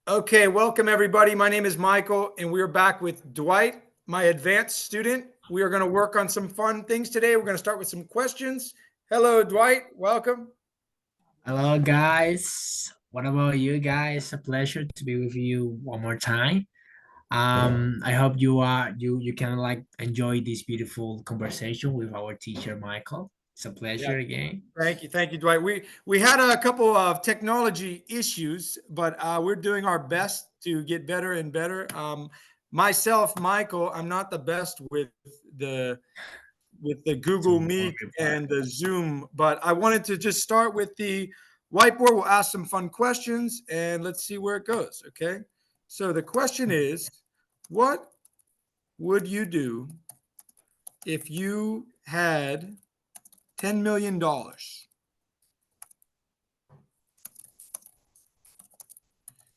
Okay, welcome everybody. My name is Michael, and we are back with Dwight, my advanced student. We are going to work on some fun things today. We're going to start with some questions. Hello, Dwight. Welcome. Hello, guys. What about you guys? A pleasure to be with you one more time. I hope you can like enjoy this beautiful conversation with our teacher Michael. It's a Yeah, pleasure again. thank you, Dwight. We had a couple of technology issues, but we're doing our best to get better and better. Myself, Michael, I'm not the best the with the Google Don't Meet worry about and the Zoom, but I wanted to just start with the whiteboard. We'll ask some fun questions and let's see where it goes. Okay. So the question is, what would you do if you had $10 million?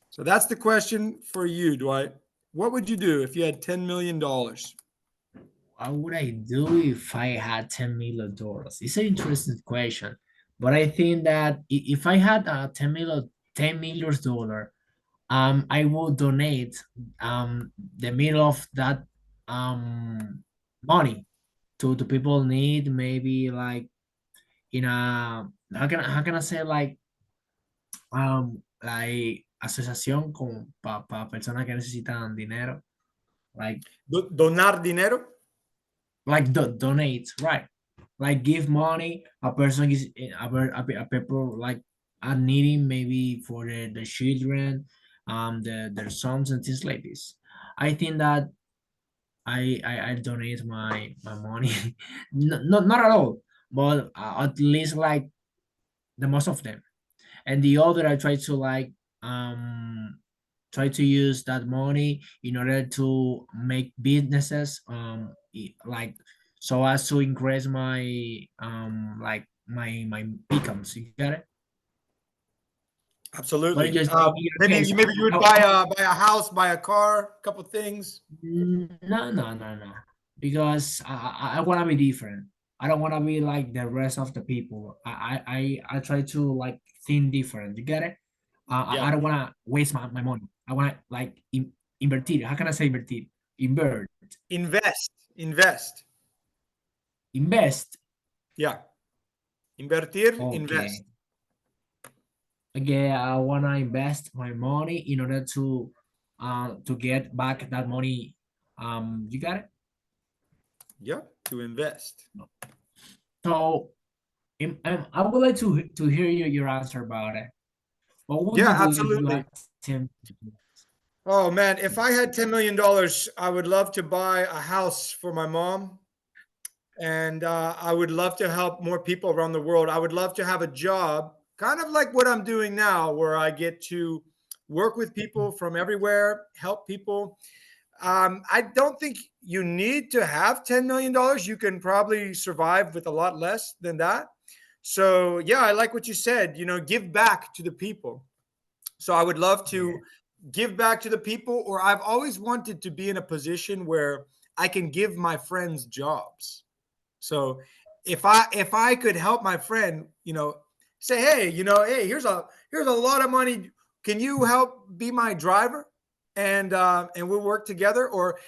So that's the question for you, Dwight. What would you do if you had $10 million? what would I do if I had $10 million? It's an interesting question, but I think that if I had $10 million, I will donate the middle of that um money to people need, maybe like in a how can I say, like asociación con pa personas que necesitan dinero, like Donar dinero? donate, right, like give money. A person is a people like are needing, maybe for the children, their sons and things like this. I think that I donate my money. Not at all, but at least like the most of them. And the other, I try to like try to use that money in order to make businesses, like, so as to increase my my incomes. You get it? What in Absolutely. your case? Maybe you would buy a house, buy a car, a couple things. No, because I want to be different. I don't want to be like the rest of the people. I try to like think different. You get it? Yeah. I don't want to waste my money. I want to like invertir. How can I say invertir? Invert, Invest. invest. Yeah. Invertir, invest. Okay. Okay, I want to invest my money in order to get back that money. You got it? Yeah. To invest. So I would like to hear your answer about it. What would you Yeah, do if you absolutely. had 10? Oh man, if I had $10 million, I would love to buy a house for my mom. And I would love to help more people around the world. I would love to have a job, kind of like what I'm doing now, where I get to work with people from everywhere, help people. I don't think you need to have $10 million. You can probably survive with a lot less than that. So yeah, I like what you said. Give back to the people. So I would love Yeah, to give back to the people, or I've always wanted to be in a position where I can give my friends jobs. So if I could help my friend, say, hey, hey, here's a lot of money. Can you help be my driver? And we'll work together. Or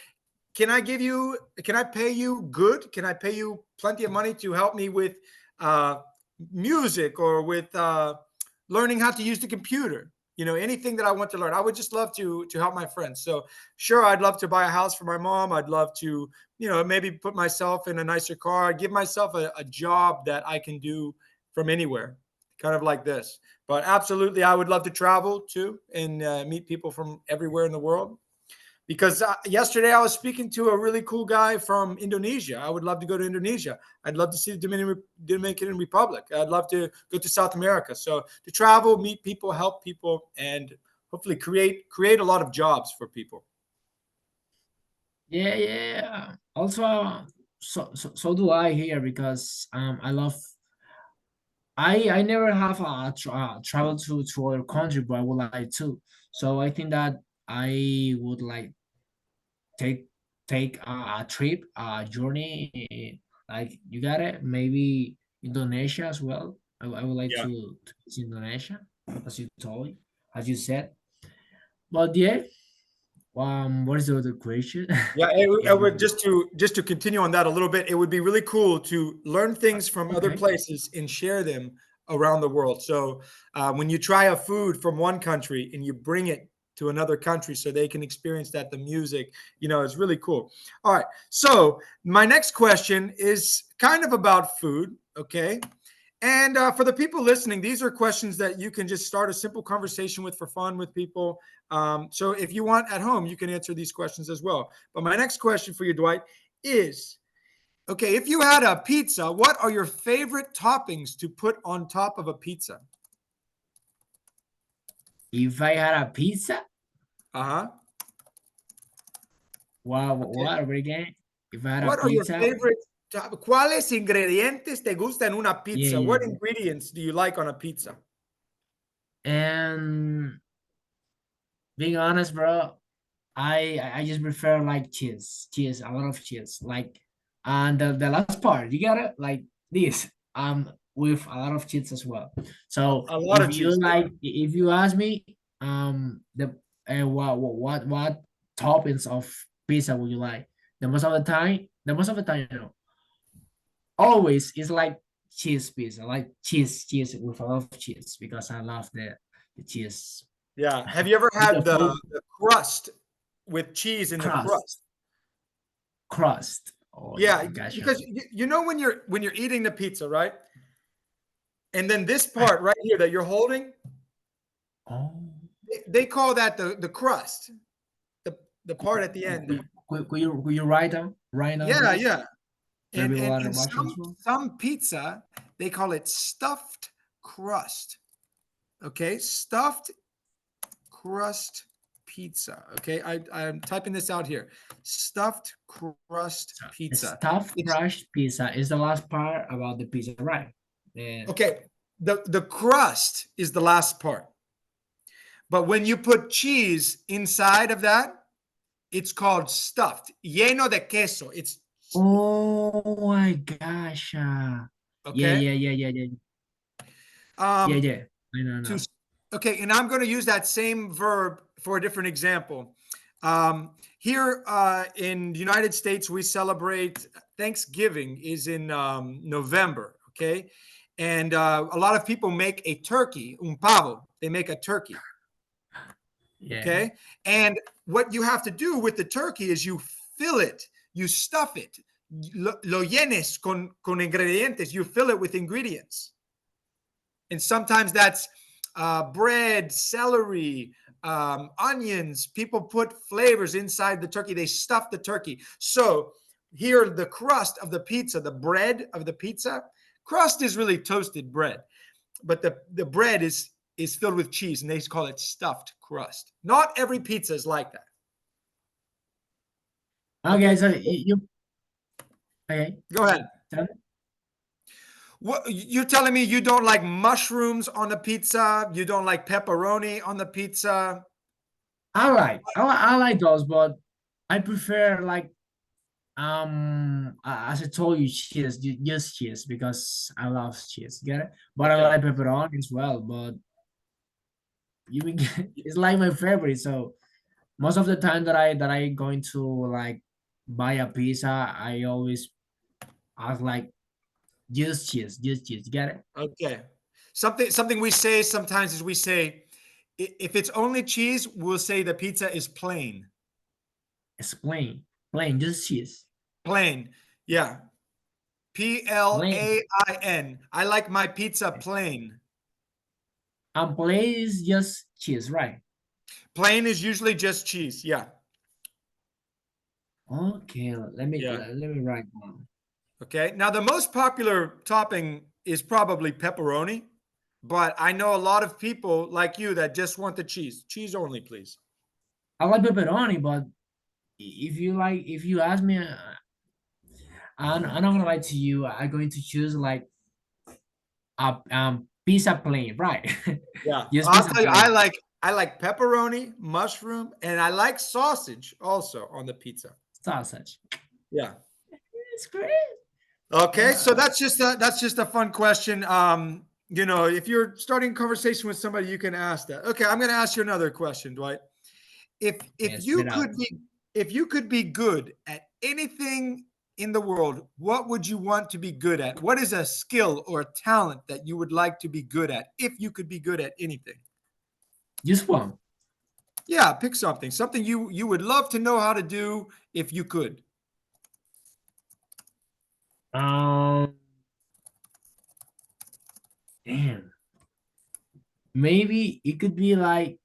can I pay you good? Can I pay you plenty of money to help me with uh, music or with learning how to use the computer? Anything that I want to learn. I would just love to help my friends. So sure, I'd love to buy a house for my mom. I'd love to, maybe put myself in a nicer car, give myself a job that I can do from anywhere, kind of like this. But absolutely, I would love to travel too and meet people from everywhere in the world. Because yesterday I was speaking to a really cool guy from Indonesia. I would love to go to Indonesia. I'd love to see the Dominican Republic. I'd love to go to South America. So to travel, meet people, help people, and hopefully create a lot of jobs for people. yeah. Also, so do I here, because I love. I never have travel to other country, but I would like to. So I think that I would like take take a trip, a journey, like you got it, maybe Indonesia as well. I would like Yeah. to visit Indonesia, as you told, as you said. But yeah, what is the other question? Yeah, If would just to continue on that a little bit, it would be really cool to learn things from other okay. places and share them around the world. So when you try a food from one country and you bring it to another country so they can experience that, the music, it's really cool. All right. So my next question is kind of about food. Okay. And for the people listening, these are questions that you can just start a simple conversation with for fun with people. So if you want at home, you can answer these questions as well. But my next question for you, Dwight, is okay, if you had a pizza, what are your favorite toppings to put on top of a pizza? If I had a pizza, Uh huh. wow, Okay. what again? If I had a What are your pizza, favorite ¿Cuáles ingredientes te gustan en una yeah, pizza? yeah. What ingredients do you like on a pizza? And being honest, bro, I just prefer like cheese, a lot of cheese. Like, and the last part, you got it, like this, with a lot of cheese as well. So A lot of cheese. if you ask me, the what toppings of pizza would you like? The most of the time, always is like cheese pizza, like cheese with a lot of cheese because I love the cheese. Yeah. Have you ever With the had food the crust with cheese in the crust, crust? crust. Oh Yeah, yeah, gotcha. because you know when you're eating the pizza, right? And then this part right here that you're holding, Oh, they call that the crust, the part at the end there. could you write down right now, Yeah, please? yeah. For the And people and that are in watching as well. some pizza, they call it stuffed crust. Okay, stuffed crust pizza. Okay, I'm typing this out here. Stuffed crust So the pizza. stuffed It's crust pizza is the last part about the pizza, right? Yeah. okay. The crust is the last part. But when you put cheese inside of that, it's called stuffed. Lleno de queso. It's Oh my gosh. Yeah, okay. yeah, yeah, yeah, yeah. Yeah, Um, yeah. I know to now. okay, and I'm going to use that same verb for a different example. Here in the United States, we celebrate Thanksgiving is in November. Okay, and a lot of people make a turkey, un pavo. They make a turkey. Yeah. Okay. And what you have to do with the turkey is you fill it, you stuff it, lo llenes con ingredientes, you fill it with ingredients. And sometimes that's bread, celery, onions. People put flavors inside the turkey, they stuff the turkey. So here, the crust of the pizza, the bread of the pizza, crust is really toasted bread, but the bread is filled with cheese, and they call it stuffed crust. Not every pizza is like that. Okay, Okay, so you okay. go ahead. Tell me. What you're telling me you don't like mushrooms on the pizza? You don't like pepperoni on the pizza? I like those, but I prefer like as I told you, cheese, just cheese because I love cheese. Get it? But I Okay. like pepperoni as well. But you can it's like my favorite. So most of the time that I going to like buy a pizza, I always ask like just cheese. Get it? Okay. Something we say sometimes is we say if it's only cheese, we'll say the pizza is plain. It's plain, just cheese, Plain. Yeah. plain. Plain. I like my pizza plain. And plain is just cheese, right? Plain is usually just cheese. Yeah. Okay, Yeah. let me write down. Okay. Now, the most popular topping is probably pepperoni, but I know a lot of people like you that just want the cheese. Cheese only, please. I like pepperoni, but if you ask me, I'm not gonna lie to you. I'm going to choose like a pizza plain, right? Yeah. Just I'll pizza tell you, plain, I like pepperoni, mushroom, and I like sausage also on the pizza. sausage. Yeah. It's great. Okay, so Yeah. that's just a fun question. If you're starting a conversation with somebody, you can ask that. Okay, I'm going to ask you another question, Dwight. if Yes, you spit out. could be if you could be good at anything in the world, what would you want to be good at? What is a skill or a talent that you would like to be good at if you could be good at anything? Just one. Yeah, pick something. Something you would love to know how to do if you could. Um, damn. Maybe it could be like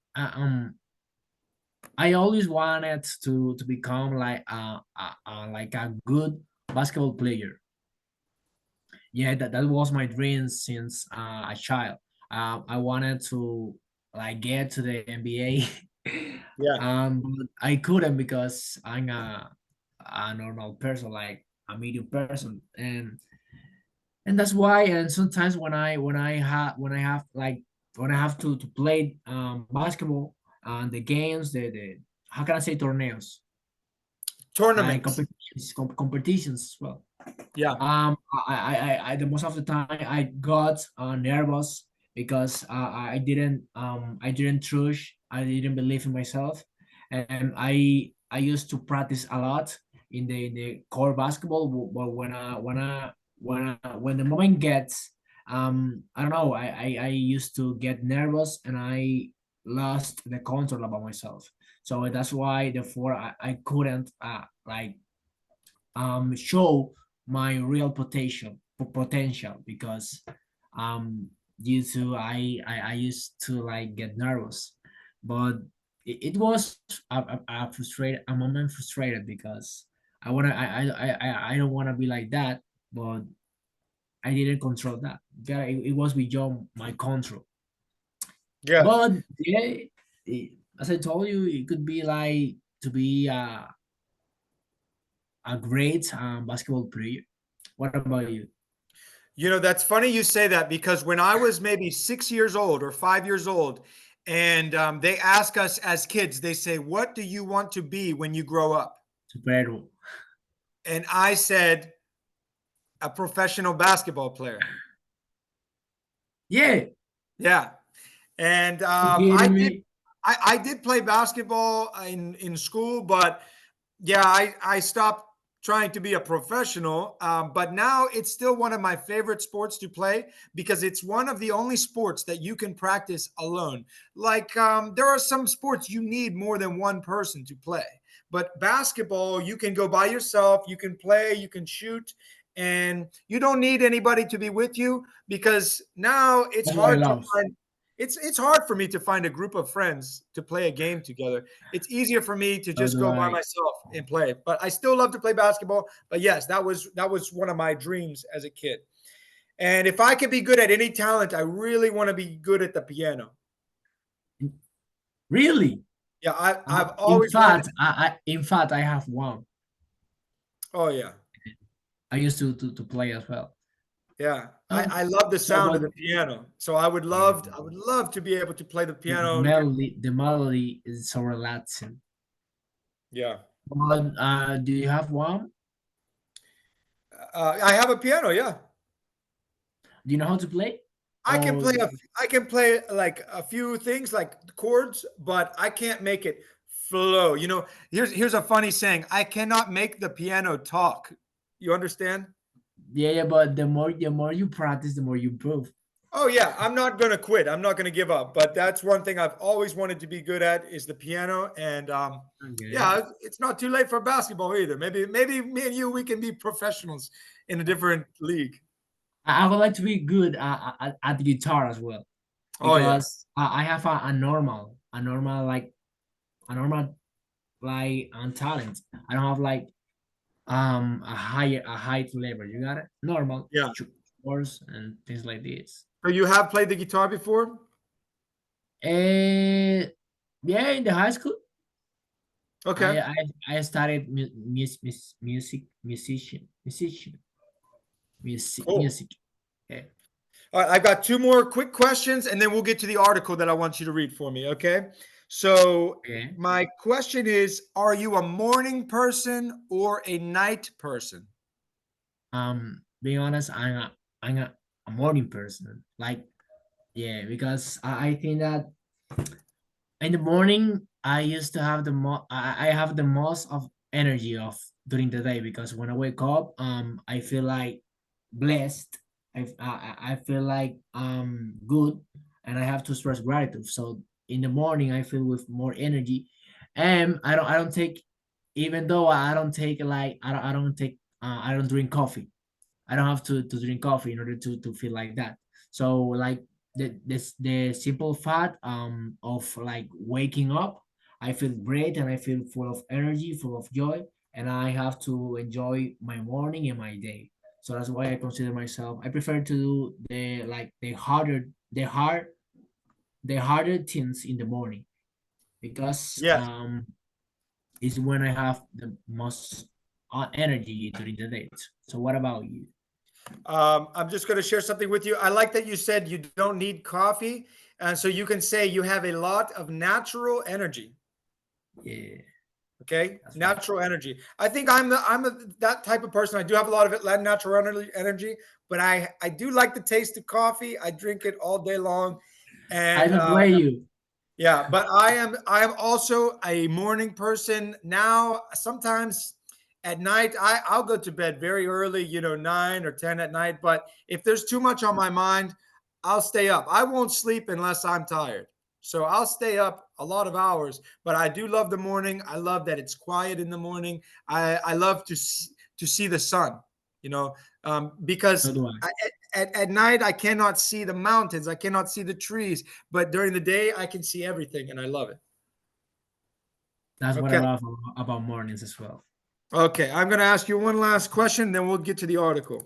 I always wanted to become like a good basketball player. Yeah, that was my dream since a child. I wanted to like get to the NBA, Yeah. but I couldn't because I'm a normal person, like a medium person, and that's why. And sometimes when I have to play basketball and the games, the how can I say torneos, like Tournaments. competitions as well. Yeah. The most of the time I got nervous because I didn't trust, I didn't believe in myself, and I used to practice a lot in the core basketball. But when the moment gets, I don't know, I used to get nervous and I lost the control about myself. So that's why therefore I couldn't show my real potential because due to I used to like get nervous, but it was a frustrated a moment frustrated because I don't want to be like that, but I didn't control that. Yeah, it was beyond my control. Yeah. But yeah, as I told you, it could be like to be a great basketball player. What about you? You know, that's funny you say that because when I was maybe 6 years old or 5 years old, and they ask us as kids, they say, "What do you want to be when you grow up?" Superhero. And I said, "A professional basketball player." Yeah, Yeah. And you kidding me? I did play basketball in school, but yeah, I stopped trying to be a professional. But now it's still one of my favorite sports to play because it's one of the only sports that you can practice alone. Like there are some sports you need more than one person to play, but basketball you can go by yourself, you can play, you can shoot. And you don't need anybody to be with you because now it's That's what I hard to love. find it's hard for me to find a group of friends to play a game together. It's easier for me to So just do go by I. myself and play. But I still love to play basketball. But yes, that was one of my dreams as a kid. And if I could be good at any talent, I really want to be good at the piano. Really? Yeah, I've In always wanted. fact, in fact I have one. Oh yeah, I used to play as well. yeah. Um, I love the so sound of but the piano. So I would love to be able to play the the piano. melody is so relaxing. Yeah, But do you have one? I have a piano. Yeah. Do you know how to play? I can Or play I can play like a few things like chords, but I can't make it flow. You know, here's a funny saying. I cannot make the piano talk. You understand? yeah, yeah, but the more you practice, the more you improve. Oh yeah, I'm not going to quit. I'm not going to give up. But that's one thing I've always wanted to be good at is the piano and Okay. yeah, it's not too late for basketball either. Maybe me and you we can be professionals in a different league. I would like to be good at the guitar as well Oh yeah. because I have a normal like talent. I don't have like a height level. You got it? Normal Yeah. chords and things like this. So you have played the guitar before? And yeah, in the high school, Okay. I I, I started Cool. music. Yeah. All right, I've got two more quick questions and then we'll get to the article that I want you to read for me. Okay. So, Okay. my question is, are you a morning person or a night person? Being honest, I'm a morning person. Like, yeah, because I think that in the morning I used to have I have the most of energy of during the day, because when I wake up, I feel like blessed. I feel like good, and I have to express gratitude. So in the morning, I feel with more energy, and I don't take, even though I don't take, like, I don't drink coffee. I don't have to drink coffee in order to feel like that. So like the simple fact of like waking up, I feel great and I feel full of energy, full of joy, and I have to enjoy my morning and my day. So that's why I consider myself. I prefer to do the harder things in the morning, because Yes. it's when I have the most energy during the day. So what about you? I'm just going to share something with you. I like that you said you don't need coffee. And so you can say you have a lot of natural energy. Yeah, Okay. that's right. Natural energy. I think that type of person. I do have a lot of it, natural energy, but I do like the taste of coffee. I drink it all day long. I And don't blame you. yeah, but I am also a morning person now. Sometimes at night I'll go to bed very early, 9 or 10 at night. But if there's too much on my mind, I'll stay up. I won't sleep unless I'm tired. So I'll stay up a lot of hours. But I do love the morning. I love that it's quiet in the morning. I love to see the sun. So Because do I. at night I cannot see the mountains, I cannot see the trees, but during the day I can see everything, and I love it. That's what I Okay. love about mornings as well. Okay, I'm going to ask you one last question, then we'll get to the article.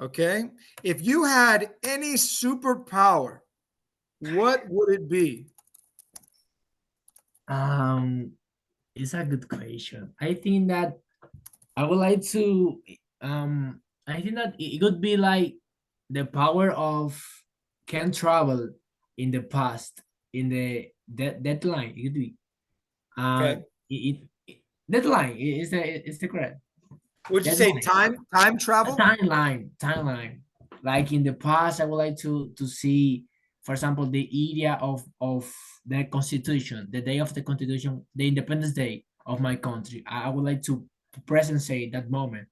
Okay, if you had any superpower, what would it be? Um, it's a good question. I think that I would like to. I think that it could be like the power of can travel in the past, in the deadline. It could be. Okay, Deadline is the correct would you say deadline. time A travel? timeline. Like in the past, I would like to see, for example, the area of the Constitution, the day of the Constitution, the Independence Day of my country. I would like to present say that moment,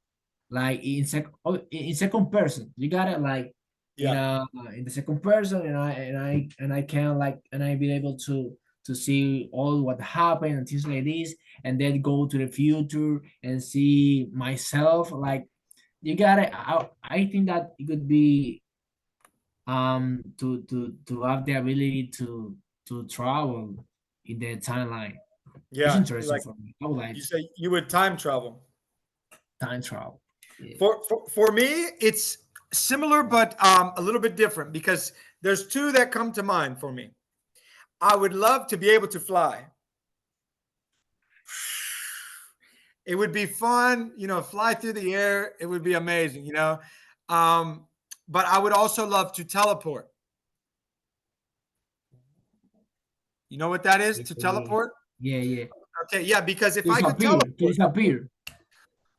like in second person. You got it, like Yeah. in the second person, and I can like and I be able to see all what happened and things like this, and then go to the future and see myself, like, you got it. I think that it could be to have the ability to travel in the timeline. It's Yeah, interesting like for me. I would like you say you would time travel. time travel. Yeah. For me, it's similar, but a little bit different, because there's two that come to mind for me. I would love to be able to fly. It would be fun, fly through the air. It would be amazing. Um, but I would also love to teleport. You know what that is? To Yeah, teleport? yeah, yeah. Okay, yeah, because if I could teleport, Disappear.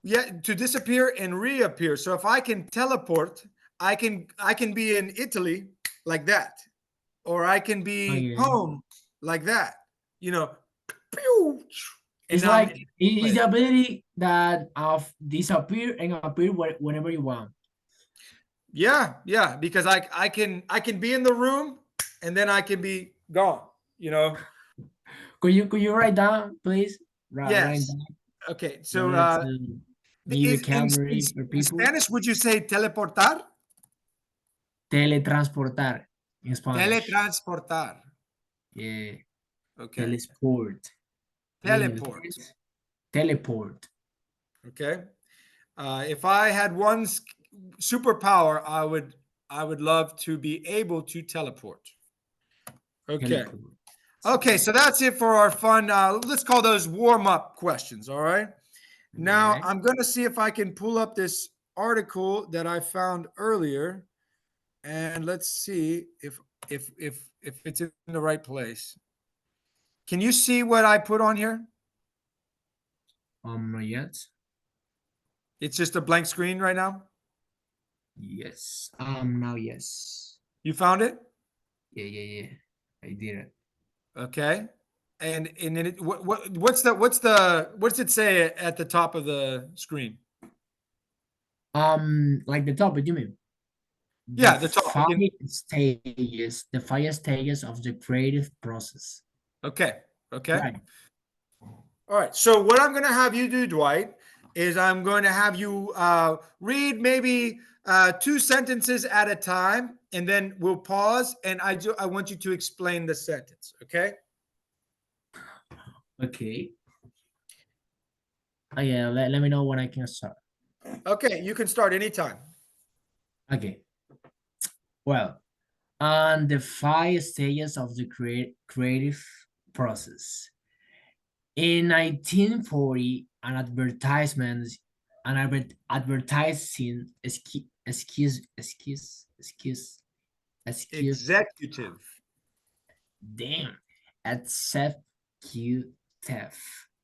yeah, to disappear and reappear. So if I can teleport, I can be in Italy like that, or I can Oh be yeah. home like that. You know, pew, and It's I'm like in it is place. the ability that of disappear and appear whenever you want. Yeah, yeah, because I can be in the room and then I can be gone. You know. Could you write down, please? Write Yes. down Okay. in So order to give in vocabulary for people. Spanish, would you say teleportar? Teletransportar in Spanish. Teletransportar. Yeah. Okay. Telesport. In Teleport. English, teleport. Okay. If I had one superpower, I would love to be able to teleport. Okay. Teleport. Okay. So that's it for our fun. Let's call those warm up questions. All right. Now Yeah. I'm going to see if I can pull up this article that I found earlier, and let's see if it's in the right place. Can you see what I put on here? Not yet. It's just a blank screen right now. Yes. Now yes. You found it? Yeah, yeah, yeah. I did it. Okay. And then what's it say at the top of the screen? Like the topic, you mean? Yeah, the topic. The 5 stages of the creative process. Okay. Okay. Right. All right. So what I'm going to have you do, Dwight, is I'm going to have you read maybe two sentences at a time, and then we'll pause, and I want you to explain the sentence. Okay. Okay. Oh, yeah, let me know when I can start. Okay. You can start anytime. Okay. Well, on the 5 stages of the creative process. In 1940, advertising excuse Executive. damn executive,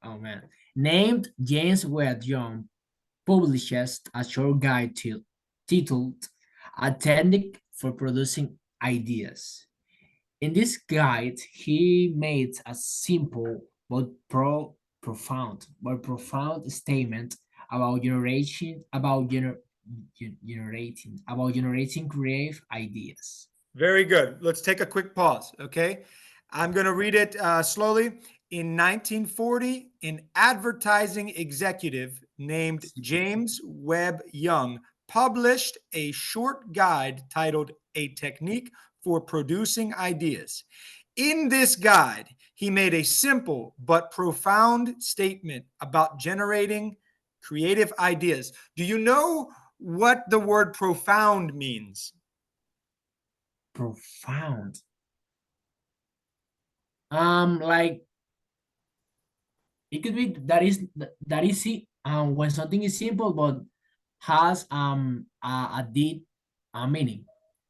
oh man, named James Webb Young publishes a short guide titled A Technique for Producing Ideas. In this guide, he made a simple but profound statement about generating creative ideas. Very good. Let's take a quick pause. Okay. I'm going to read it slowly. In 1940, an advertising executive named James Webb Young published a short guide titled A Technique for Producing Ideas. In this guide, he made a simple but profound statement about generating creative ideas. Do you know what the word profound means? Profound. Like it could be when something is simple but has a deep meaning.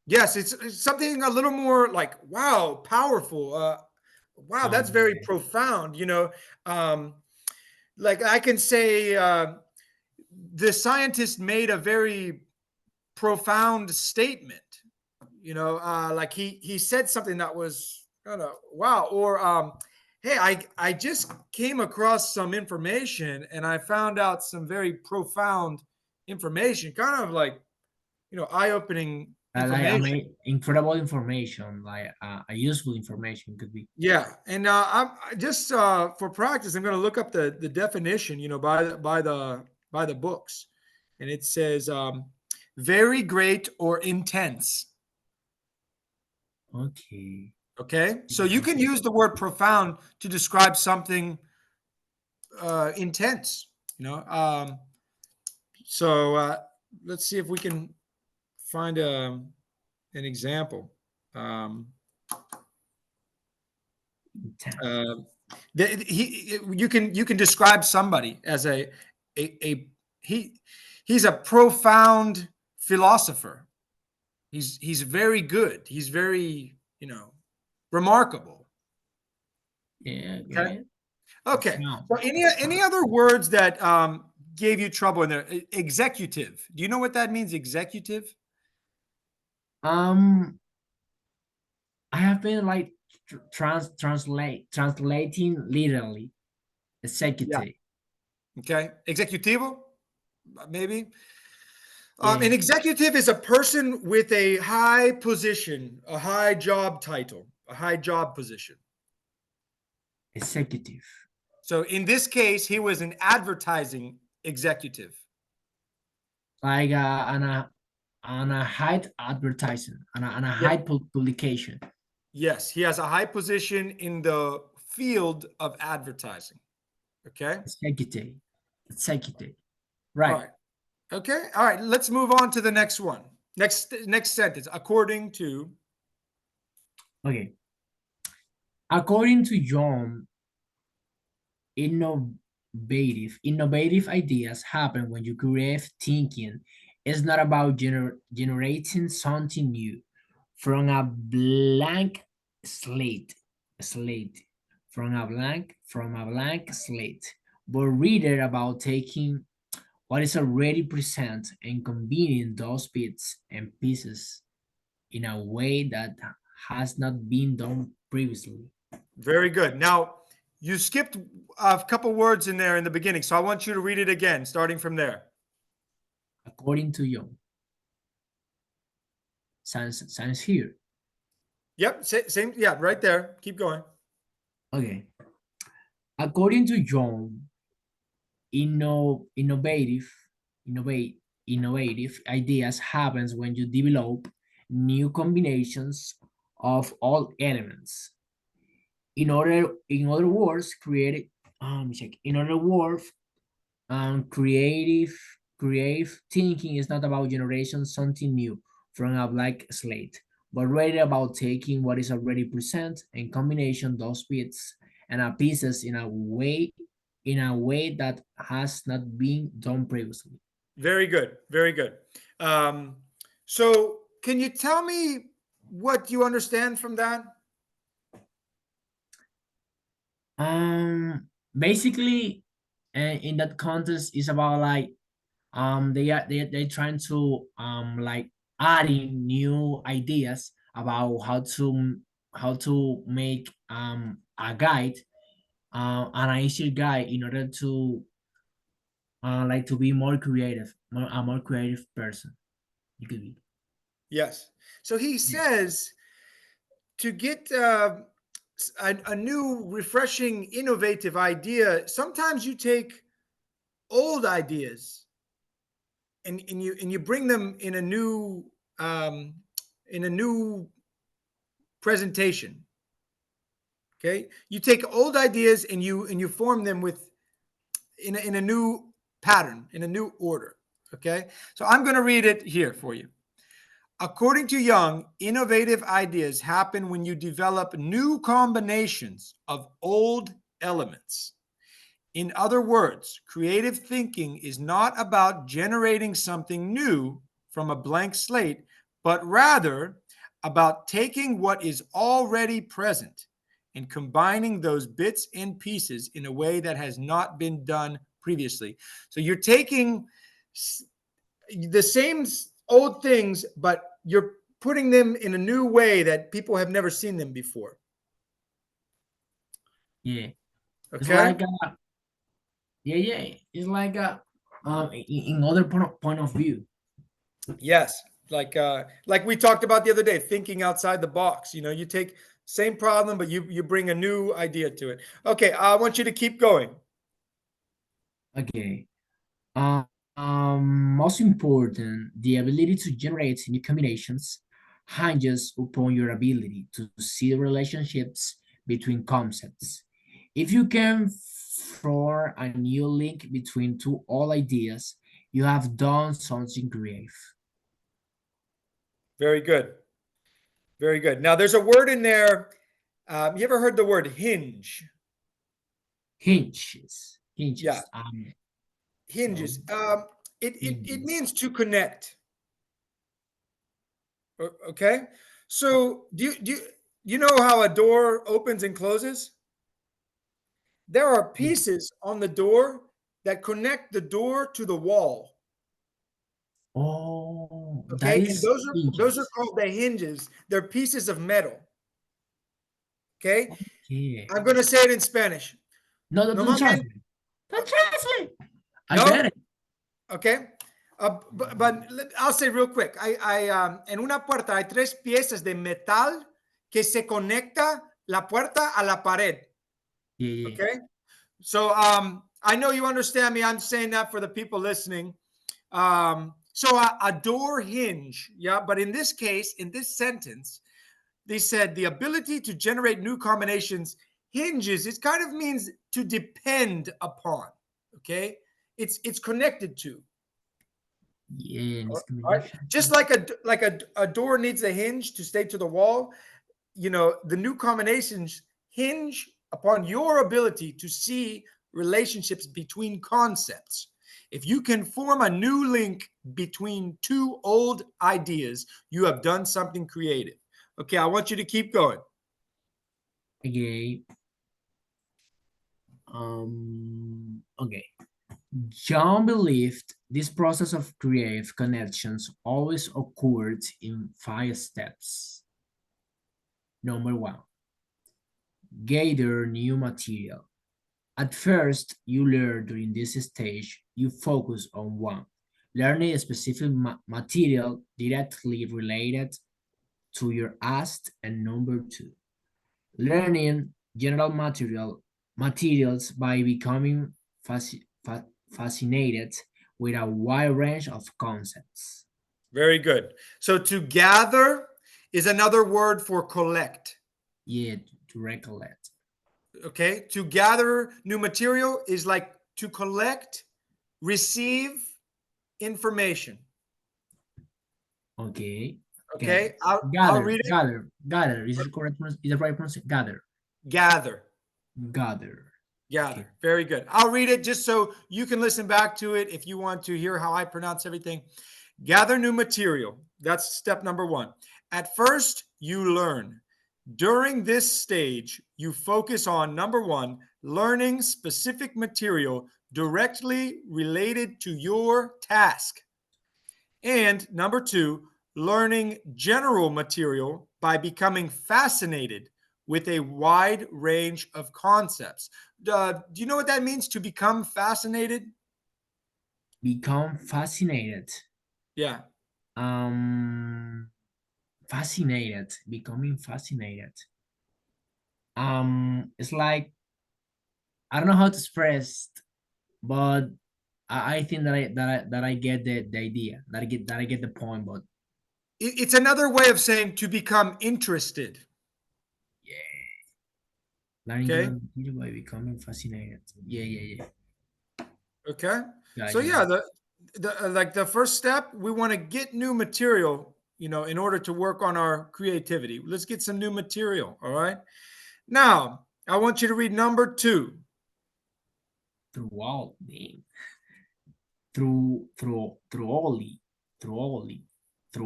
Yes, it's something a little more like, wow, powerful. Wow, that's very Okay. profound. Um, like I can say, the scientist made a very profound statement. Like he said something that was kind of wow. Or hey, I just came across some information and I found out some very profound information, kind of like eye opening Like I information. mean, incredible information, like a useful information could be. Yeah, and I'm just for practice. I'm going to look up the definition, by the books, and it says very great or intense. Okay. Okay, so you can use the word profound to describe something intense. You know, so let's see if we can find an example. Um, Intense. uh, you can describe somebody as a he he's a profound philosopher. He's very good. He's very remarkable. Yeah, Okay. okay. Okay. Profound. So any other words that gave you trouble in there? Executive. Do you know what that means? Executive. Um, I have been like translating literally Yeah. executive. Okay. Executivo. Maybe. Yeah, An executive is a person with a high position, a high job title, a high job position. executive. So in this case, he was an advertising executive. Like on a high advertising, on a Yeah. high publication. Yes, he has a high position in the field of advertising. Okay. Executive. Executive. All Right. right. Okay. All right. Let's move on to the next one. Next sentence. According to. Okay. According to John, innovative ideas happen when you create thinking. It's not about generating something new from a blank slate slate from a blank slate, but rather about taking what is already present and combining those bits and pieces in a way that has not been done previously. Very good. Now, You skipped a couple words in there in the beginning, so I want you to read it again, starting from there. According to Young. Sounds here. Yep, same. Yeah, right there. Keep going. Okay. According to Young, innovative innovate innovative ideas happens when you develop new combinations of all elements. In other words, creative check. In other words, creative thinking is not about generation something new from a blank slate, but rather about taking what is already present and combination those bits and pieces in a way that has not been done previously. Very good. Very good. Um, so, can you tell me what you understand from that? Basically, in that context, is about like they trying to like adding new ideas about how to make a guide, an easier guide in order to like to be more creative, a more creative person. You could be. Yes. So he Yeah. says to get a new, refreshing, innovative idea, sometimes you take old ideas and you bring them um, in a new presentation. Okay, you take old ideas and you form them with in a new pattern, in a new order. Okay, so I'm going to read it here for you. According to Young, innovative ideas happen when you develop new combinations of old elements. In other words, creative thinking is not about generating something new from a blank slate, but rather about taking what is already present and combining those bits and pieces in a way that has not been done previously. So you're taking the same old things, but you're putting them in a new way that people have never seen them before. Yeah. It's Okay? like it's like in other point of view. Yes. Like we talked about the other day, thinking outside the box. You take same problem, but you bring a new idea to it. Okay, I want you to keep going. Okay. Um, Most important, the ability to generate new combinations hinges upon your ability to see relationships between concepts. If you can form a new link between two old ideas, you have done something creative. Very good. Very good. Now there's a word in there. You ever heard the word hinge? Yeah, Hinges. No, hinges. It hinges. means to connect. Okay. So do you know how a door opens and closes? There are Yeah. pieces on the door that connect the door to the wall. Oh, that Okay, and is those are hinges. called the hinges. They're pieces of metal. Okay, Yeah. I'm going to say it in Spanish. No, don't Normalmente, translate. Don't translate. I get no. it. Okay, but I'll say real quick. En una puerta hay tres piezas de metal que se conecta la puerta a la pared. Yeah, yeah. Okay, so I know you understand me. I'm saying that for the people listening. So a door hinge, yeah. But in this case, in this sentence, they said the ability to generate new combinations hinges. It kind of means to depend upon. Okay, it's connected to. Yeah, All right, discrimination. just like a door needs a hinge to stay to the wall. The new combinations hinge upon your ability to see relationships between concepts. If you can form a new link between two old ideas, you have done something creative. Okay, I want you to keep going. Okay. Okay. John believed this process of creative connections always occurred in 5 steps. Number 1, gather new material. At first, you learn during this stage, you focus on one, learning a specific material directly related to your ask, and number two, learning general materials by becoming fascinated with a wide range of concepts. Very good. So to gather is another word for collect. Yeah, to recollect. Okay. To gather new material is like to collect, receive information. Okay, gather, Okay. I'll read it. gather. Is it correct? Is the right pronunciation? Gather, Gather. gather. Okay, Gather. Very good. I'll read it just so you can listen back to it if you want to hear how I pronounce everything. Gather new material. That's step number one. At first, you learn. During this stage, you focus on number one, learning specific material directly related to your task. And number two, learning general material by becoming fascinated with a wide range of concepts. Do you know what that means to become fascinated? become fascinated. Yeah. Um, fascinated, becoming fascinated. It's like I don't know how to express, but I think that I get the idea, that I get the point. But It's another way of saying to become interested. yeah, learning Okay. general material by becoming fascinated. Yeah, yeah, yeah. Okay. So Gotcha, yeah, gotcha. the like the first step, we want to get new material, in order to work on our creativity. Let's get some new material. All right. Now, I want you to read number two. Throughout me, through only, through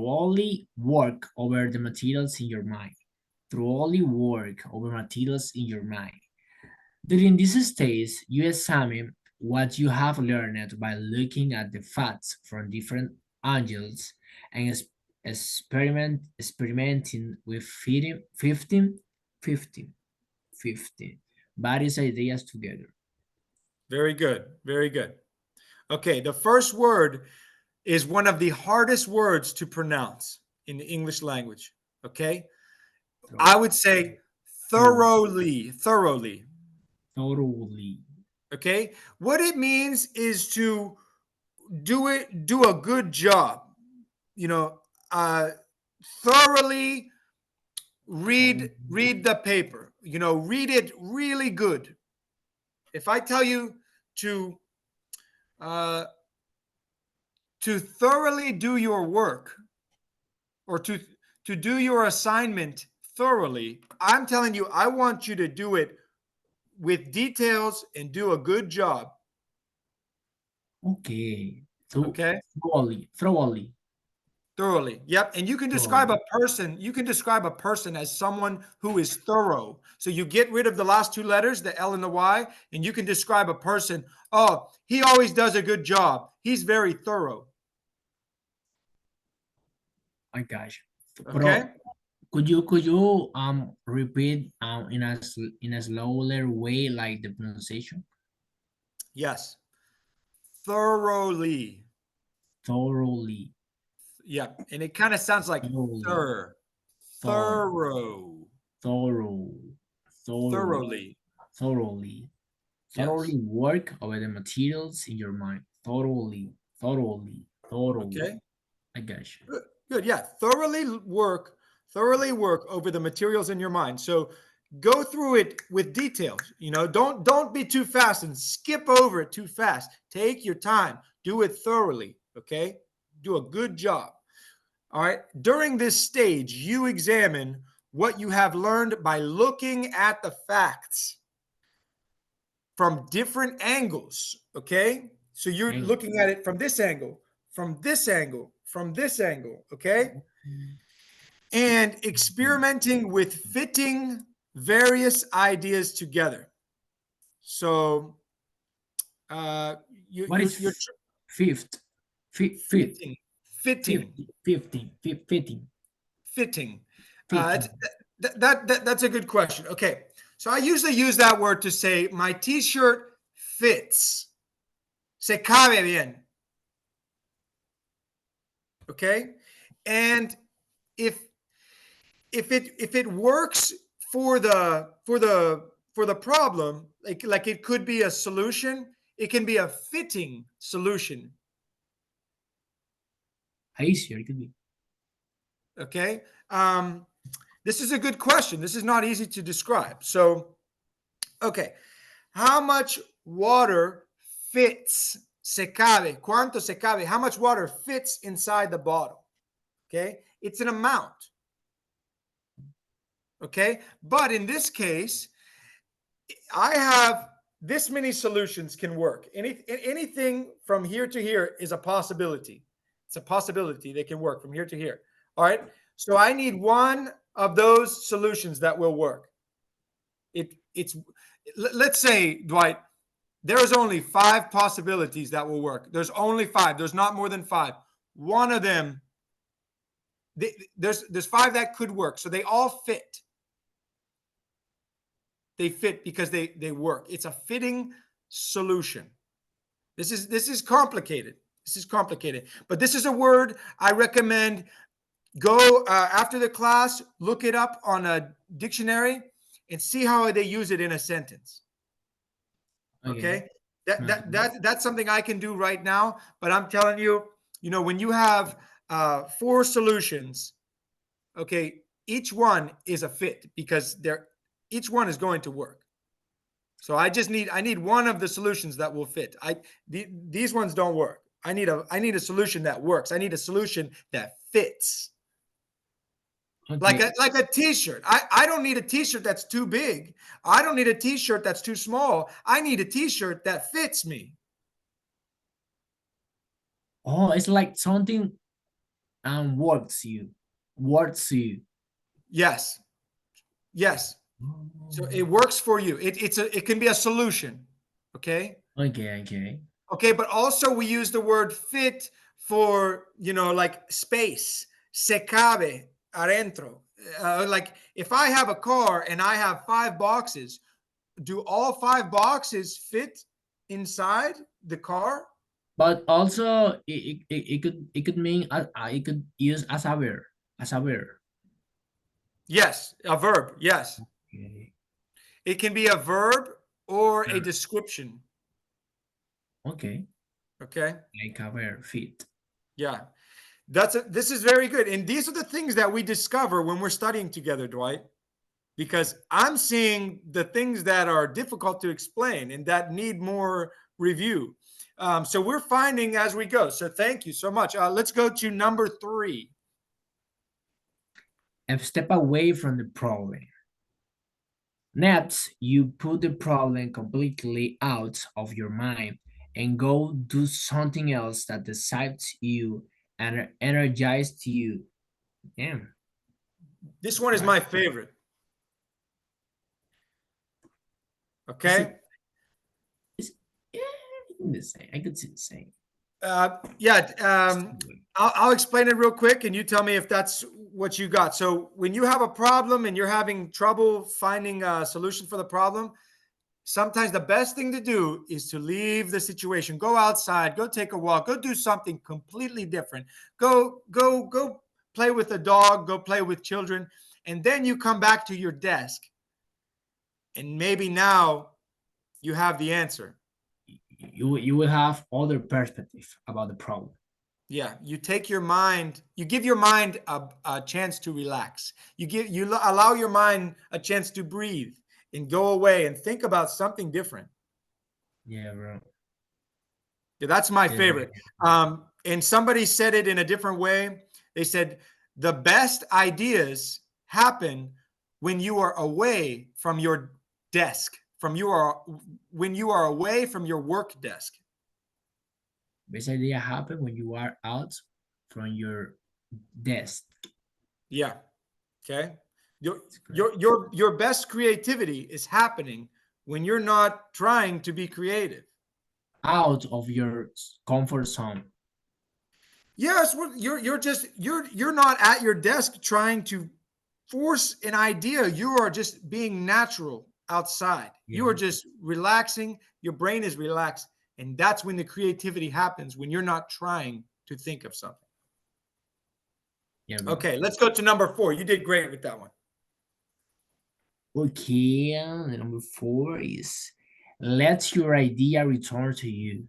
only work over the materials in your mind. Through only work over materials in your mind. During this stage, you examine what you have learned by looking at the facts from different angles and experimenting with 15 various ideas together. Very good. Very good. Okay. The first word is one of the hardest words to pronounce in the English language. Okay. I Through, would say through, thoroughly, thoroughly. thoroughly. Okay. What it means is to do a good job, you know, uh, thoroughly read the paper, read it really good. If I tell you to uh, to thoroughly do your work, or to do your assignment thoroughly, I'm telling you, I want you to do it with details and do a good job. Okay. Okay. Thoroughly. Thoroughly. Yep. And Thoroughly. you can describe a person as someone who is thorough. So you get rid of the last two letters, the L and the Y, and you can describe a person, oh, he always does a good job. He's very thorough. My gosh. Okay? Bro, could you repeat in a slower way like the pronunciation? Yes. Thoroughly. Thoroughly. Yep. And it kind of sounds like Thoroughly. thorough. Thorough. Thorough. Thorough. Thorough. Thoroughly. Thoroughly. Yes. Thoroughly work over the materials in your mind. Thoroughly. Thoroughly. Thoroughly. Okay. I got you. Good. Good. Yeah. Thoroughly work over the materials in your mind. So go through it with details. Don't be too fast and skip over it too fast. Take your time. Do it thoroughly. Okay. Do a good job. All right. During this stage, you examine what you have learned by looking at the facts from different angles. Okay. So you're Angle. looking at it from this angle, from this angle, from this angle. Okay. And experimenting with fitting various ideas together. So What is you're fifth? Fifth. fitting, fitting, 50, 15, 15, fitting. Uh, 15. that's a good question. Okay, So I usually use that word to say my t-shirt fits. Se cabe bien. Okay? And if it works for the problem, like it could be a solution, it can be a fitting solution. Easier, it could be. Okay? This is a good question. This is not easy to describe. So, okay. How much water fits? Se cabe. ¿Cuánto se cabe? How much water fits inside the bottle? Okay? It's an amount. Okay? But in this case, I have this many solutions can work. Anything from here to here is a possibility. It's a possibility they can work from here to here. All right. So I need one of those solutions that will work. Let's say, Dwight, there's only 5 possibilities that will work. There's only 5. There's not more than 5. One of them, there's 5 that could work. So they all fit. They fit because they work. It's a fitting solution. This is complicated. This is complicated. But this is a word I recommend. Go after the class, look it up on a dictionary, and see how they use it in a sentence. Okay, that's something I can do right now. But I'm telling you, when you have 4 solutions, okay, each one is a fit because each one is going to work. So I need one of the solutions that will fit. These ones don't work. I need a solution that works. I need a solution that fits. Okay. Like a t-shirt. I don't need a t-shirt that's too big. I don't need a t-shirt that's too small. I need a t-shirt that fits me. Oh, it's like something works you. Yes. Yes. So it works for you. It can be a solution. Okay. Okay, but also we use the word fit for like space. Se cabe adentro. Like if I have a car and I have 5 boxes, do all 5 boxes fit inside the car? But also it could mean it could use as a verb. Yes, a verb. Yes. Okay. It can be a verb or a description. Okay. Okay. Like a verb, fit. Yeah. This is very good. And these are the things that we discover when we're studying together, Dwight, because I'm seeing the things that are difficult to explain and that need more review. So we're finding as we go. So thank you so much. Let's go to number 3. And step away from the problem. Next, you put the problem completely out of your mind and go do something else that excites you and energizes you. Damn. This one is my favorite. Okay. The same. I could see the same. I'll explain it real quick and you tell me if that's what you got. So when you have a problem and you're having trouble finding a solution for the problem, sometimes the best thing to do is to leave the situation. Go outside, go take a walk, go do something completely different. Go play with a dog, go play with children, and then you come back to your desk. And maybe now you have the answer. You will have other perspective about the problem. Yeah, you take your mind, you give your mind a chance to relax. You allow your mind a chance to breathe and go away and think about something different. Yeah, bro. Yeah, that's my favorite. And somebody said it in a different way. They said the best ideas happen when you are away from your desk, when you are away from your work desk. Best idea happen when you are out from your desk. Yeah. Okay. Your best creativity is happening when you're not trying to be creative. Out of your comfort zone. Yes, you're not at your desk trying to force an idea. You are just being natural outside. You Yeah. are just relaxing. Your brain is relaxed. And that's when the creativity happens, when you're not trying to think of something. Yeah, bro. Okay, let's go to number 4. You did great with that one. Okay, the number 4 is let your idea return to you.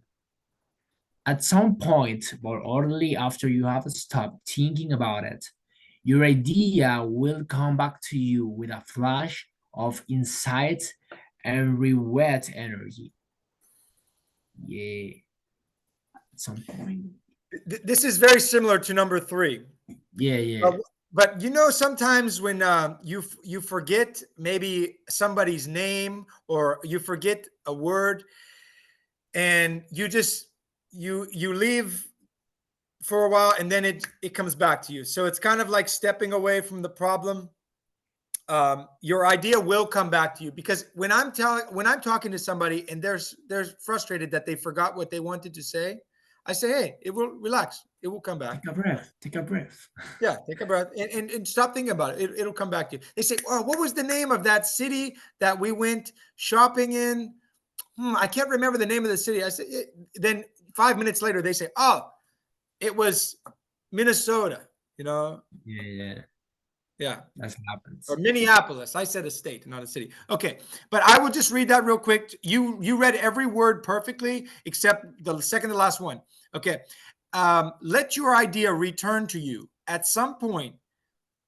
At some point, but only after you have stopped thinking about it, your idea will come back to you with a flash of insight and renewed energy. Yeah, at some point. This is very similar to number 3. Yeah, yeah. But sometimes when you forget maybe somebody's name or you forget a word, and you leave for a while, and then it comes back to you. So it's kind of like stepping away from the problem. Your idea will come back to you, because when I'm talking to somebody and they're frustrated that they forgot what they wanted to say, I say, hey, it will relax. It will come back. Take a breath. Take a breath. Yeah, take a breath and stop thinking about it. It'll come back to you. They say, oh, what was the name of that city that we went shopping in? I can't remember the name of the city. I said, then 5 minutes later, they say, oh, it was Minnesota, Yeah, yeah. Yeah. That Or happens. Minneapolis. I said a state, not a city. Okay. But I will just read that real quick. You read every word perfectly except the second to last one. Okay. Let your idea return to you at some point,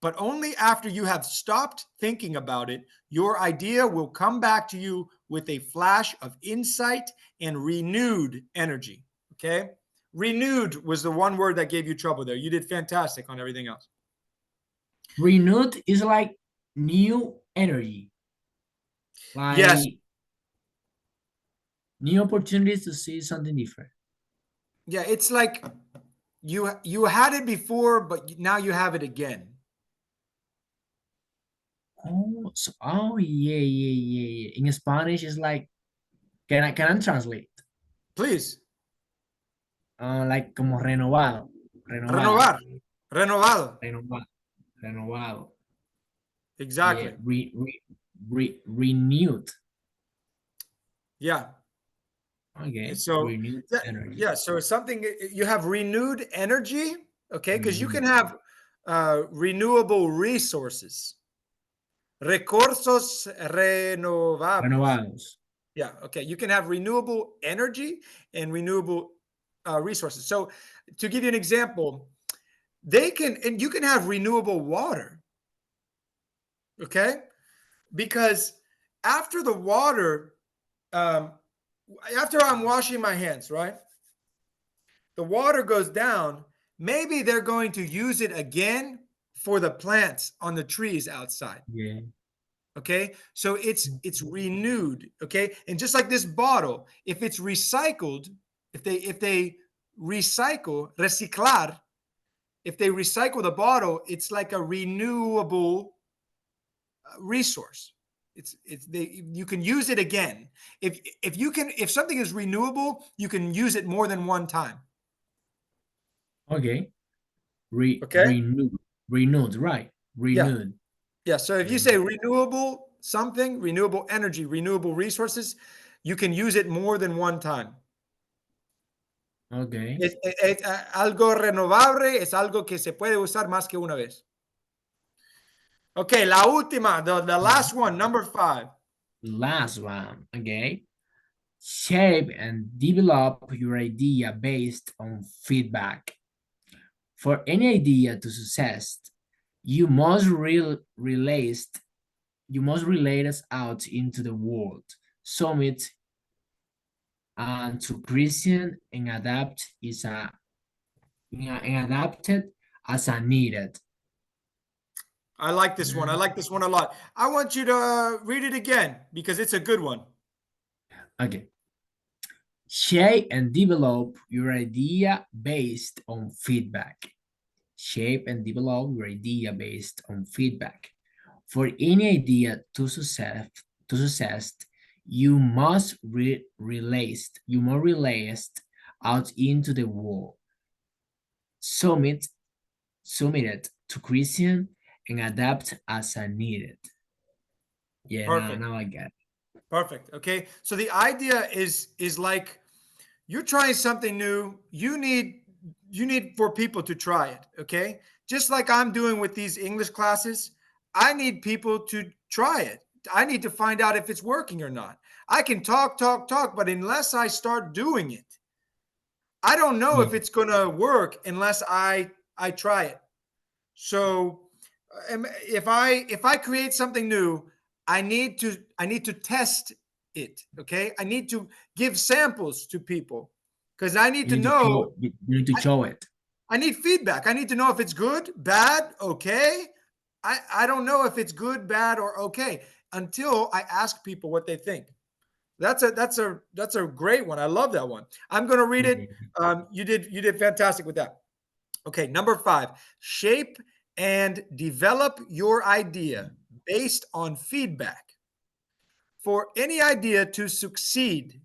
but only after you have stopped thinking about it. Your idea will come back to you with a flash of insight and renewed energy. Okay. Renewed was the one word that gave you trouble there. You did fantastic on everything else. Renewed is like new energy, Yes. like new opportunities to see something different. Yeah. It's like you had it before, but now you have it again. Oh, oh yeah, yeah, yeah, yeah. In Spanish, it's like can I translate? Please. Like como renovado, renovado, Renovar. Renovado. renovado, renovado. Yeah, Exactly. renewed. Yeah. Okay, So renewed yeah, energy. yeah. So it's something you have renewed energy, okay? Because you can Mhm. have renewable resources, recursos renovables. Renovados. Yeah, okay. You can have renewable energy and renewable resources. So to give you an example, and you can have renewable water, okay? Because after the water, um, after I'm washing my hands, right? The water goes down. Maybe they're going to use it again for the plants on the trees outside. Yeah. Okay, so it's renewed. Okay, and just like this bottle, if it's recycled, if they recycle, reciclar, if they recycle the bottle, it's like a renewable resource. It's they you can use it again. If something is renewable, you can use it more than one time. Okay. Okay. Renewed, right? Yeah. Renewed. Yeah. So if you Renewed. say renewable something, renewable energy, renewable resources, you can use it more than one time. Okay. Algo renovable es algo que se puede usar más que una vez. Okay, la última, the last one, number 5. Last one. Okay. Shape and develop your idea based on feedback. For any idea to success, you must relate us out into the world, submit and to Christian and adapted as a needed. I like this one. I like this one a lot. I want you to read it again because it's a good one. Okay. Shape and develop your idea based on feedback. Shape and develop your idea based on feedback. For any idea to success, you must relay it out into the world. Submit it to Christian and adapt as I needed. Yeah, now, Perfect. now I get it. Perfect. Okay. So the idea is like you're trying something new. You need for people to try it. Okay. Just like I'm doing with these English classes, I need people to try it. I need to find out if it's working or not. I can talk, talk, talk, but unless I start doing it, I don't know if Yeah, it's gonna work unless I try it. So if I create something new, I need to test it. Okay, I need to give samples to people because I need you to need to know. show. You need to I, show it. I need feedback. I need to know if it's good, bad, okay. I don't know if it's good, bad, or okay until I ask people what they think. That's a great one. I love that one. I'm going to read it. Yeah. You did fantastic with that. Okay, number 5. Shape and develop your idea based on feedback. For any idea to succeed,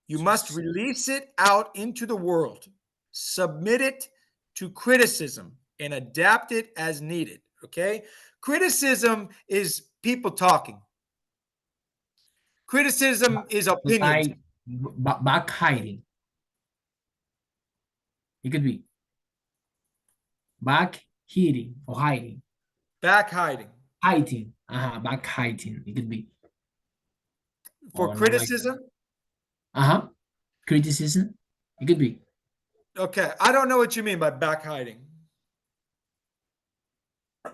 you must Success. release it out into the world, submit it to criticism, and adapt it as needed. Okay? Criticism is people talking. Criticism is opinions. Like back hiding. It could be back hitting or hiding. Back hiding. Hiding. Back hiding. It could be. For Or not like criticism, criticism. It could be. okay, I don't know what you mean by back hiding.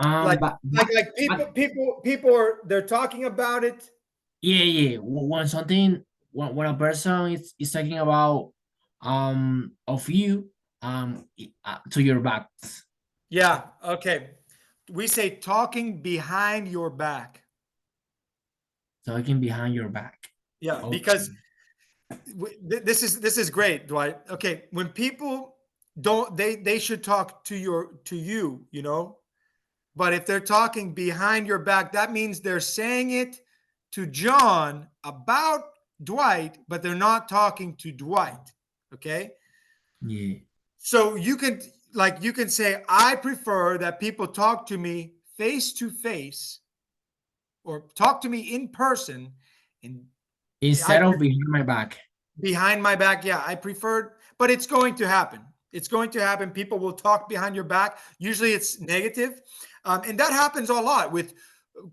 Like But like people are they're talking about it. yeah. When something when a person is talking about of you to your back. Yeah, okay. We say talking behind your back. Talking behind your back. Yeah, because Okay. this is great, Dwight. Okay, when people don't they should talk to you. But if they're talking behind your back, that means they're saying it to John about Dwight, but they're not talking to Dwight. Okay? Yeah. So you can say I prefer that people talk to me face to face or talk to me in person and I Instead of behind my back. behind my back. Yeah, I prefer, but it's going to happen. It's going to happen. People will talk behind your back. Usually it's negative. And that happens a lot with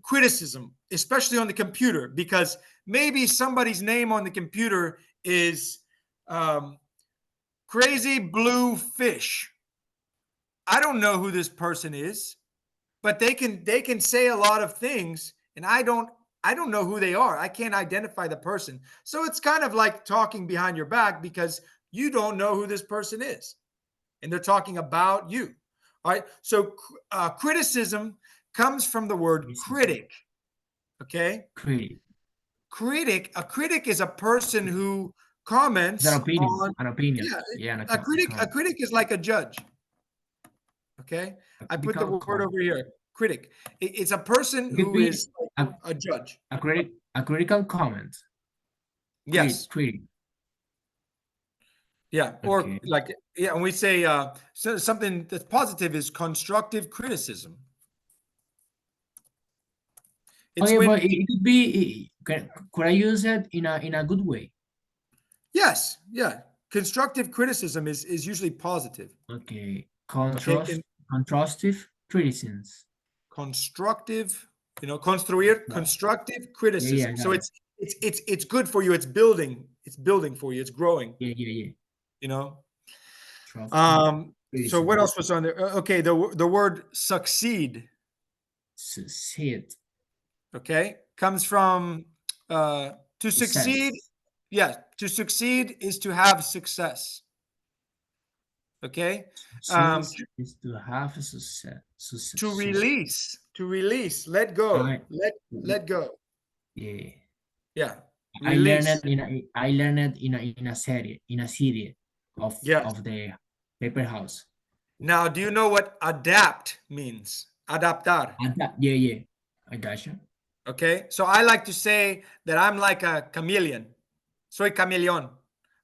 criticism, especially on the computer, because maybe somebody's name on the computer is um, Crazy Blue Fish. I don't know who this person is, but they can say a lot of things, and I don't know who they are. I can't identify the person. So it's kind of like talking behind your back because you don't know who this person is, and they're talking about you. All right. So criticism comes from the word Criticism. critic. Okay. Critic. A critic is a person who It's an comments opinion. on. An opinion. Yeah, Yeah, a a comment. critic is like a judge. Okay. A I put the critical word comment. over here. Critic. It's a person It could who be is like a judge. a critical comment. Yes. Critic. Yeah. Or Okay. like, yeah. And we say something that's positive is constructive criticism. It's Okay, but when, it could be. Could I use it in a good way? yes. Yeah. Constructive criticism is usually positive. Okay. Okay. And Contrastive criticisms. constructive, construir, Right. constructive Yeah, criticism. I So got it. it's good for you. It's building for you. It's growing, Yeah. you know. Constructive So what criticism. else was on there? Okay, the word succeed, Succeed. okay, comes from to succeed. Success. Yeah, to succeed is to have success. Okay. Success is to have a success. To release, let go, I, let go. yeah. Yeah, I learned release. it I learned it in a series Yes. of the paper house. Now, do you know what adapt means? Adaptar. Yeah. I got you. Okay. So I like to say that I'm like a chameleon. Soy camaleón.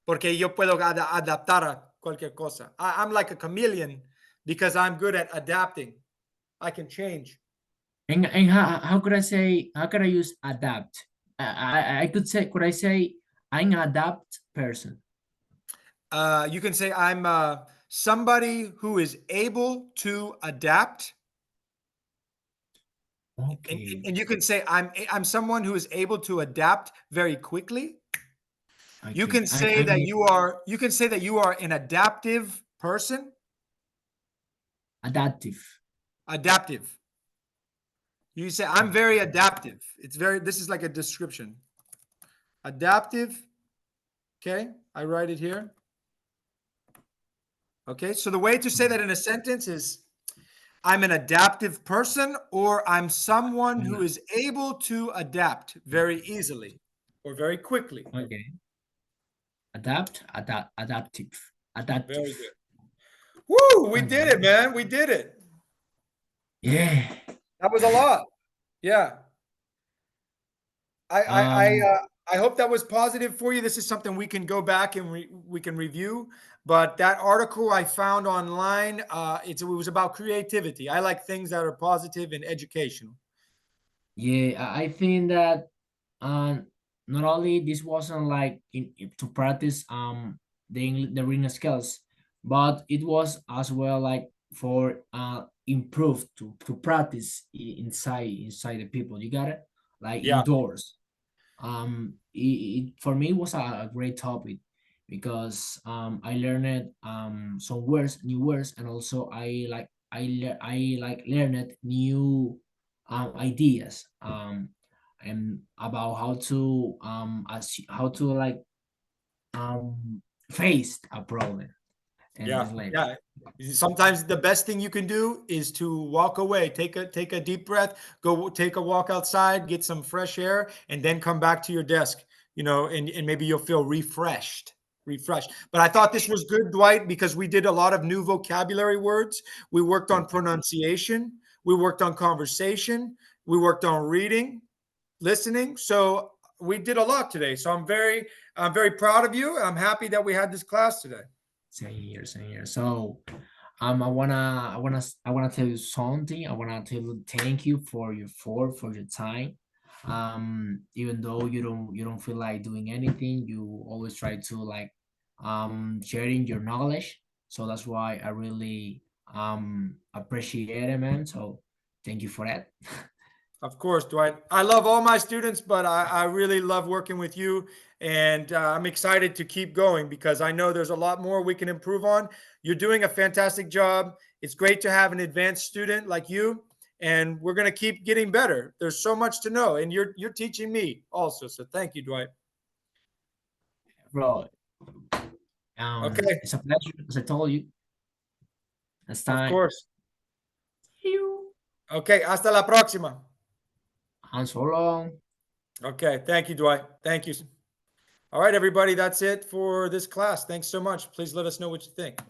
Porque yo puedo adaptar a cualquier cosa. I'm like a chameleon because I'm good at adapting. I can change. And how could I say how could I use adapt? I could say, could I say I'm an adapt person? You can say I'm somebody who is able to adapt, and, Okay, and you can say I'm someone who is able to adapt very quickly. You okay. can say that you can say that you are an adaptive person. Adaptive. Adaptive. You say I'm very adaptive. It's very this is like a description. Adaptive. Okay, I write it here. Okay, so the way to say that in a sentence is I'm an adaptive person, or I'm someone who Yeah. is able to adapt very easily or very quickly. Okay. Adaptive. Very Adaptive. good. Woo, we All did right. it, man. We did it. Yeah. That was a lot. Yeah. I I I Um. uh, I hope that was positive for you. This is something we can go back and we can review. But that article I found online, it was about creativity. I like things that are positive and educational. Yeah. I think that not only this wasn't like to practice the reading skills, but it was as well like for improve to practice inside the people. You got it, like Yeah, indoors. For me it was a great topic because I learned some words, new words, and also I like learned new ideas and about how to like um face a problem and yeah, it's like yeah. Sometimes the best thing you can do is to walk away, take a deep breath, go take a walk outside, get some fresh air, and then come back to your desk. And maybe you'll feel refreshed. Refreshed. But I thought this was good, Dwight, because we did a lot of new vocabulary words. We worked on perfect. pronunciation. We worked on conversation. We worked on reading, listening. So we did a lot today. So I'm very proud of you. I'm happy that we had this class today. Same here. So I wanna tell you something. I wanna tell you thank you for your time. Even though you don't feel like doing anything, you always try to like sharing your knowledge. So that's why I really appreciate it, man. So thank you for that. Of course, Dwight. I love all my students, but I really love working with you. And I'm excited to keep going because I know there's a lot more we can improve on. You're doing a fantastic job. It's great to have an advanced student like you. And we're going to keep getting better. There's so much to know. And you're teaching me also. So thank you, Dwight. Bro, Okay. it's a pleasure. As I told you, next Of time. course. See you. Okay. Hasta la próxima. And so long. Okay. Thank you, Dwight. Thank you. All right, everybody. That's it for this class. Thanks so much. Please let us know what you think.